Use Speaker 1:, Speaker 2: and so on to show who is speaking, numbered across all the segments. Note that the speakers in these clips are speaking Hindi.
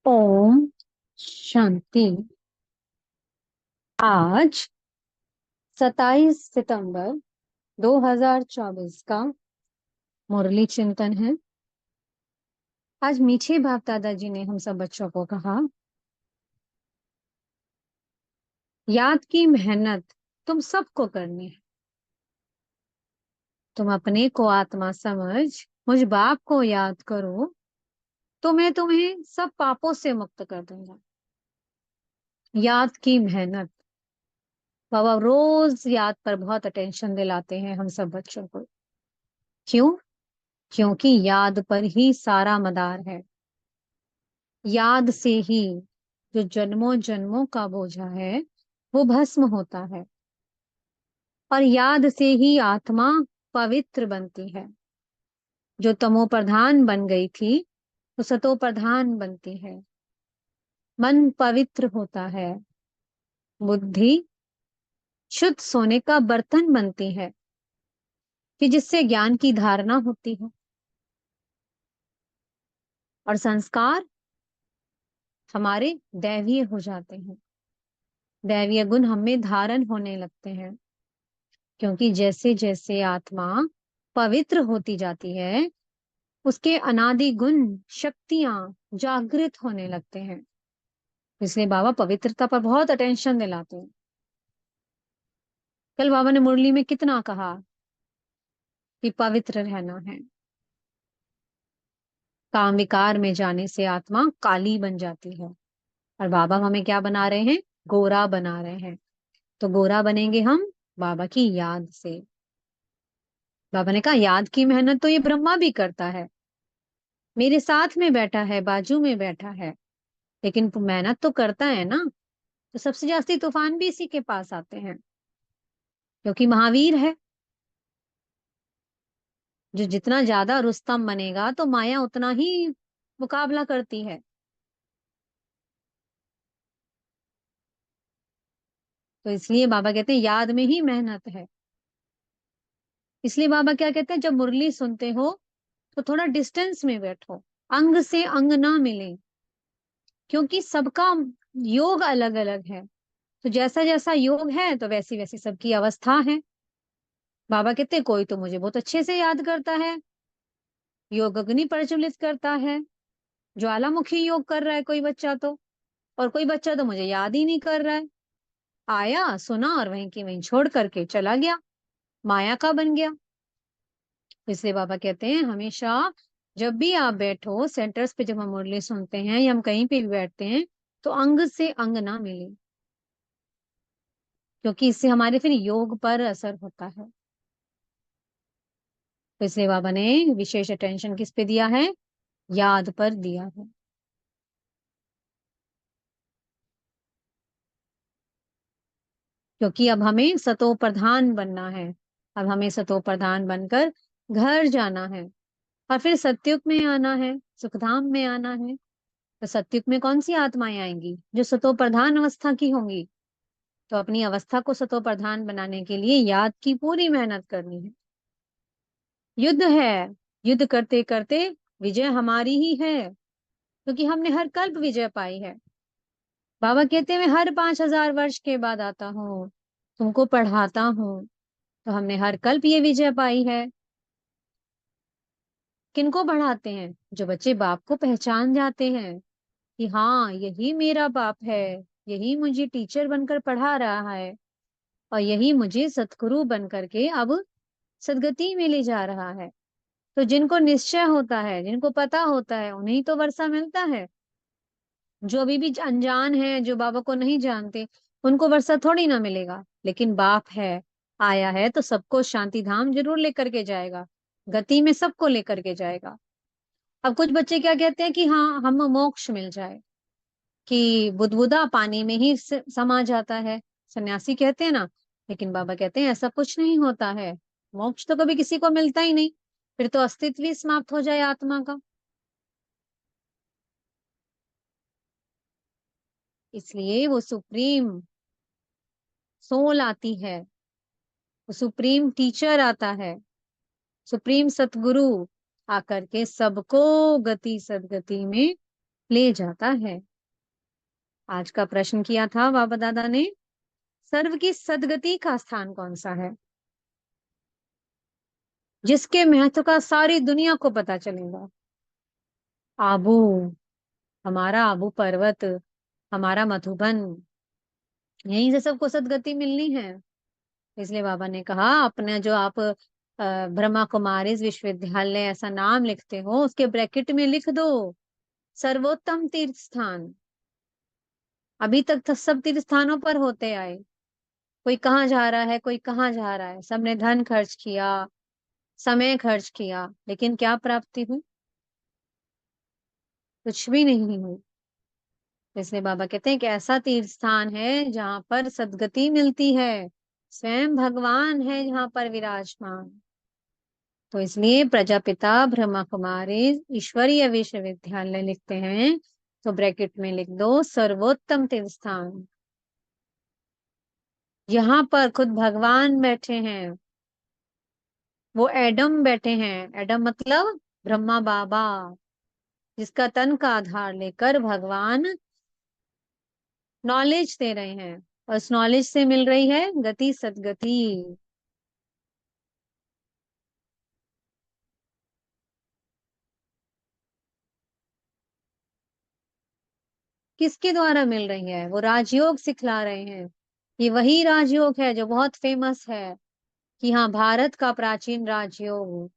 Speaker 1: ओम शांति। आज 27 सितंबर 2024 का मुरली चिंतन है। आज मीठे बाप दादाजी ने हम सब बच्चों को कहा, याद की मेहनत तुम सबको करनी है। तुम अपने को आत्मा समझ मुझ बाप को याद करो तो मैं तुम्हें सब पापों से मुक्त कर दूंगा। याद की मेहनत। बाबा रोज याद पर बहुत अटेंशन दिलाते हैं हम सब बच्चों को। क्यों? क्योंकि याद पर ही सारा मदार है। याद से ही जो जन्मों जन्मों का बोझा है वो भस्म होता है, और याद से ही आत्मा पवित्र बनती है। जो तमो प्रधान बन गई थी वो सतो प्रधान बनती है। मन पवित्र होता है। बुद्धि शुद्ध सोने का बर्तन बनती है कि जिससे ज्ञान की धारणा होती है। और संस्कार हमारे दैवीय हो जाते हैं। दैवीय गुण हमें धारण होने लगते हैं, क्योंकि जैसे जैसे आत्मा पवित्र होती जाती है उसके अनादि गुण शक्तियां जागृत होने लगते हैं। इसलिए बाबा पवित्रता पर बहुत अटेंशन दिलाते हैं। कल बाबा ने मुरली में कितना कहा कि पवित्र रहना है। काम विकार में जाने से आत्मा काली बन जाती है, और बाबा हमें क्या बना रहे हैं? गोरा बना रहे हैं। तो गोरा बनेंगे हम बाबा की याद से। बाबा ने कहा, याद की मेहनत तो ये ब्रह्मा भी करता है, मेरे साथ में बैठा है, बाजू में बैठा है, लेकिन मेहनत तो करता है ना। तो सबसे जास्ती तूफान भी इसी के पास आते हैं, क्योंकि महावीर है। जो जितना ज्यादा रुस्तम बनेगा तो माया उतना ही मुकाबला करती है। तो इसलिए बाबा कहते हैं याद में ही मेहनत है। इसलिए बाबा क्या कहते हैं, जब मुरली सुनते हो तो थोड़ा डिस्टेंस में बैठो, अंग से अंग ना मिले, क्योंकि सबका योग अलग अलग है। तो जैसा जैसा योग है तो वैसी वैसी सबकी अवस्था है। बाबा कहते हैं, कोई तो मुझे बहुत अच्छे से याद करता है, योग अग्नि प्रज्वलित करता है, ज्वालामुखी योग कर रहा है कोई बच्चा तो, और कोई बच्चा तो मुझे याद ही नहीं कर रहा है। आया, सुना और वहीं की वहीं छोड़ करके चला गया, माया का बन गया। इसलिए बाबा कहते हैं, हमेशा जब भी आप बैठो सेंटर्स पे, जब हम मुरली सुनते हैं या हम कहीं पे भी बैठते हैं, तो अंग से अंग ना मिले, क्योंकि इससे हमारे फिर योग पर असर होता है। तो इसलिए बाबा ने विशेष अटेंशन किस पे दिया है? याद पर दिया है। क्योंकि अब हमें सतो प्रधान बनना है। अब हमें सतो प्रधान बनकर घर जाना है, और फिर सतयुग में आना है, सुखधाम में आना है। तो सतयुग में कौन सी आत्माएं आएंगी? जो सतो प्रधान अवस्था की होंगी। तो अपनी अवस्था को सतो प्रधान बनाने के लिए याद की पूरी मेहनत करनी है। युद्ध है, युद्ध करते करते विजय हमारी ही है, क्योंकि हमने हर कल्प विजय पाई है। बाबा कहते हैं, मैं हर 5000 वर्ष के बाद आता हूँ, तुमको पढ़ाता हूँ। तो हमने हर कल्प ये विजय पाई है। किनको पढ़ाते हैं? जो बच्चे बाप को पहचान जाते हैं कि हाँ, यही मेरा बाप है, यही मुझे टीचर बनकर पढ़ा रहा है, और यही मुझे सतगुरु बन करके अब सदगति में ले जा रहा है। तो जिनको निश्चय होता है, जिनको पता होता है, उन्हें तो वर्षा मिलता है। जो अभी भी अनजान है, जो बाबा को नहीं जानते, उनको वर्षा थोड़ी ना मिलेगा। लेकिन बाप है, आया है तो सबको शांति धाम जरूर लेकर के जाएगा, गति में सबको लेकर के जाएगा। अब कुछ बच्चे क्या कहते हैं कि हाँ, हम मोक्ष मिल जाए, कि बुदबुदा पानी में ही समा जाता है, सन्यासी कहते हैं ना। लेकिन बाबा कहते हैं ऐसा कुछ नहीं होता है। मोक्ष तो कभी किसी को मिलता ही नहीं, फिर तो अस्तित्व ही समाप्त हो जाए आत्मा का। इसलिए वो सुप्रीम सोल आती है, वो सुप्रीम टीचर आता है, सुप्रीम सतगुरु आकर के सबको गति सदगति में ले जाता है। आज का प्रश्न किया था बाबा दादा ने, सर्व की सदगति का स्थान कौन सा है, जिसके महत्व का सारी दुनिया को पता चलेगा। आबू, हमारा आबू पर्वत, हमारा मधुबन, यहीं से सबको सदगति मिलनी है। इसलिए बाबा ने कहा, अपने जो आप ब्रह्मा कुमारी विश्वविद्यालय ऐसा नाम लिखते हो, उसके ब्रैकेट में लिख दो सर्वोत्तम तीर्थ स्थान। अभी तक तो सब तीर्थ स्थानों पर होते आए, कोई कहाँ जा रहा है, कोई कहाँ जा रहा है, सबने धन खर्च किया, समय खर्च किया, लेकिन क्या प्राप्ति हुई? कुछ भी नहीं हुई। इसलिए बाबा कहते हैं कि ऐसा तीर्थ स्थान है जहां पर सदगति मिलती है, स्वयं भगवान है जहां पर विराजमान। तो इसलिए प्रजापिता ब्रह्मा कुमारी ईश्वरीय विश्वविद्यालय लिखते हैं, तो ब्रैकेट में लिख दो सर्वोत्तम तीर्थ स्थान। यहाँ पर खुद भगवान बैठे हैं, वो एडम बैठे हैं, एडम मतलब ब्रह्मा बाबा, जिसका तन का आधार लेकर भगवान नॉलेज दे रहे हैं, और उस नॉलेज से मिल रही है गति सदगति। किसके द्वारा मिल रही है? वो राजयोग सिखला रहे हैं। ये वही राजयोग है जो बहुत फेमस है, कि हाँ, भारत का प्राचीन राजयोग।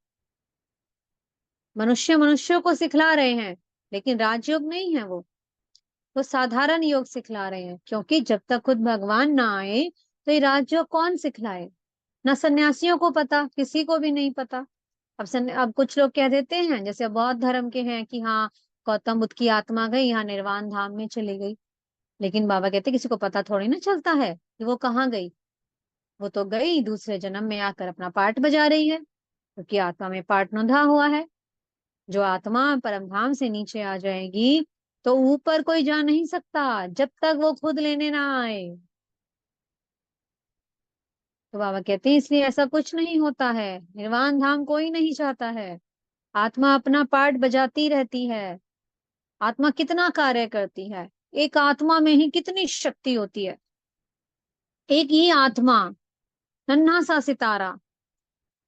Speaker 1: मनुष्य मनुष्यों को सिखला रहे हैं, लेकिन राजयोग नहीं है वो साधारण योग सिखला रहे हैं, क्योंकि जब तक खुद भगवान ना आए तो ये राजयोग कौन सिखलाए? ना सन्यासियों को पता, किसी को भी नहीं पता। अब कुछ लोग कह देते हैं, जैसे बौद्ध धर्म के हैं, कि हाँ, गौतम बुद्ध की आत्मा गई यहाँ निर्वाण धाम में चली गई। लेकिन बाबा कहते किसी को पता थोड़ी ना चलता है कि वो कहाँ गई। वो तो गई दूसरे जन्म में आकर अपना पार्ट बजा रही है, क्योंकि आत्मा में पार्ट बंधा हुआ है। जो आत्मा परम धाम से नीचे आ जाएगी, तो ऊपर कोई जा नहीं सकता जब तक वो खुद लेने ना आए। तो बाबा कहते हैं इसलिए ऐसा कुछ नहीं होता है, निर्वाण धाम कोई नहीं चाहता है। आत्मा अपना पार्ट बजाती रहती है। आत्मा कितना कार्य करती है, एक आत्मा में ही कितनी शक्ति होती है। एक ही आत्मा, नन्हा सा सितारा,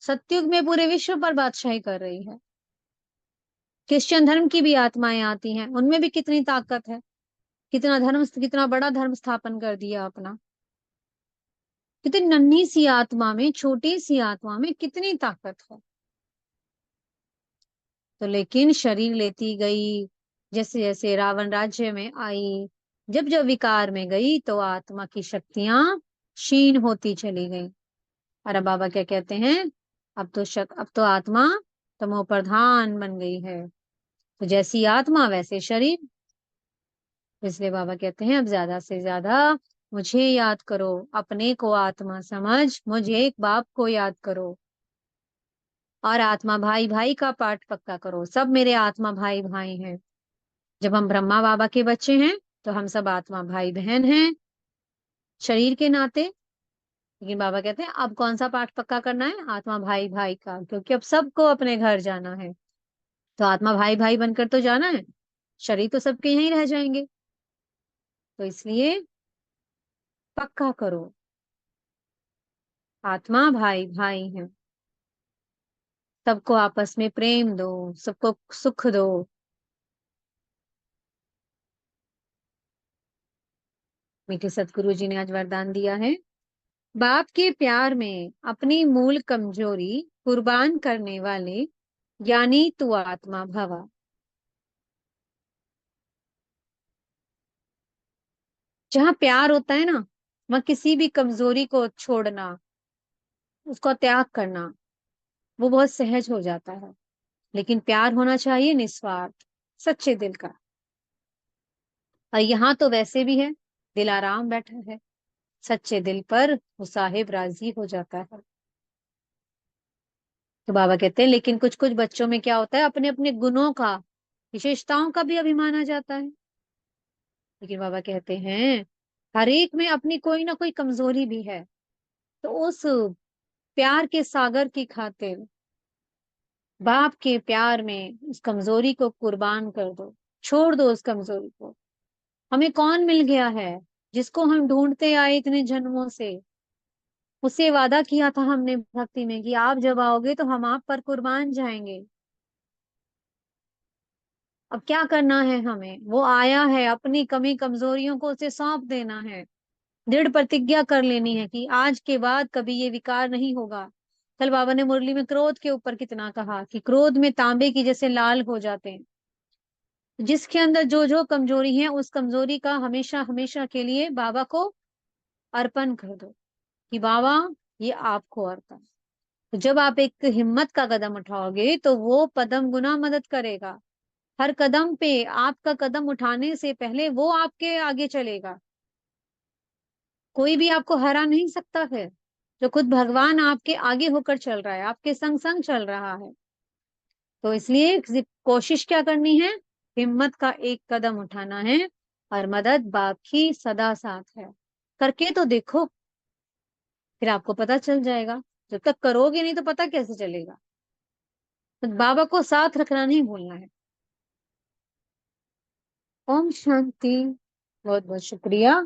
Speaker 1: सतयुग में पूरे विश्व पर बादशाही कर रही है। क्रिश्चियन धर्म की भी आत्माएं आती हैं, उनमें भी कितनी ताकत है, कितना बड़ा धर्म स्थापन कर दिया अपना। कितनी नन्ही सी आत्मा में, छोटी सी आत्मा में कितनी ताकत है। तो लेकिन शरीर लेती गई, जैसे जैसे रावण राज्य में आई, जब जब विकार में गई, तो आत्मा की शक्तियां क्षीण होती चली गई। और अब बाबा क्या कहते हैं, अब तो आत्मा तमो प्रधान बन गई है। तो जैसी आत्मा वैसे शरीर। इसलिए बाबा कहते हैं अब ज्यादा से ज्यादा मुझे याद करो, अपने को आत्मा समझ मुझे एक बाप को याद करो, और आत्मा भाई भाई का पाठ पक्का करो। सब मेरे आत्मा भाई भाई हैं। जब हम ब्रह्मा बाबा के बच्चे हैं, तो हम सब आत्मा भाई बहन हैं शरीर के नाते। लेकिन बाबा कहते हैं अब कौन सा पाठ पक्का करना है? आत्मा भाई भाई का, क्योंकि अब सबको अपने घर जाना है। तो आत्मा भाई भाई बनकर तो जाना है, शरीर तो सबके यहीं रह जाएंगे। तो इसलिए पक्का करो, आत्मा भाई भाई है। सबको आपस में प्रेम दो, सबको सुख दो। मीठे सतगुरु जी ने आज वरदान दिया है, बाप के प्यार में अपनी मूल कमजोरी कुर्बान करने वाले ज्ञानी तू आत्मा भवा। जहाँ प्यार होता है ना, वहाँ किसी भी कमजोरी को छोड़ना, उसको त्याग करना, वो बहुत सहज हो जाता है। लेकिन प्यार होना चाहिए निस्वार्थ, सच्चे दिल का। और यहाँ तो वैसे भी है, दिलाराम बैठा है, सच्चे दिल पर वो साहिब राजी हो जाता है। तो बाबा कहते हैं लेकिन कुछ कुछ बच्चों में क्या होता है, अपने अपने गुणों का, विशेषताओं का भी अभिमान आ जाता है। लेकिन बाबा कहते हैं हर एक में अपनी कोई ना कोई कमजोरी भी है। तो उस प्यार के सागर की खातिर, बाप के प्यार में उस कमजोरी को कुर्बान कर दो। छोड़ दो उस कमजोरी को। हमें कौन मिल गया है जिसको हम ढूंढते आए इतने जन्मों से। उससे वादा किया था हमने भक्ति में कि आप जब आओगे तो हम आप पर कुर्बान जाएंगे। अब क्या करना है हमें, वो आया है, अपनी कमी कमजोरियों को उसे सौंप देना है। दृढ़ प्रतिज्ञा कर लेनी है कि आज के बाद कभी ये विकार नहीं होगा। कल बाबा ने मुरली में क्रोध के ऊपर कितना कहा कि क्रोध में तांबे की जैसे लाल हो जाते हैं। जिसके अंदर जो जो कमजोरी है उस कमजोरी का हमेशा हमेशा के लिए बाबा को अर्पण कर दो कि बाबा ये आपको अर्पण। तो जब आप एक हिम्मत का कदम उठाओगे तो वो पदम गुना मदद करेगा। हर कदम पे आपका कदम उठाने से पहले वो आपके आगे चलेगा। कोई भी आपको हरा नहीं सकता है। जो खुद भगवान आपके आगे होकर चल रहा है, आपके संग संग चल रहा है। तो इसलिए कोशिश क्या करनी है, हिम्मत का एक कदम उठाना है और मदद बाकी सदा साथ है। करके तो देखो, फिर आपको पता चल जाएगा। जब तक करोगे नहीं तो पता कैसे चलेगा। तो बाबा को साथ रखना नहीं भूलना है। ओम शांति। बहुत बहुत शुक्रिया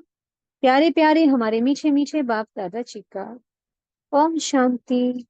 Speaker 1: प्यारे प्यारे हमारे मीठे मीठे बाप दादा जी का। ओम शांति।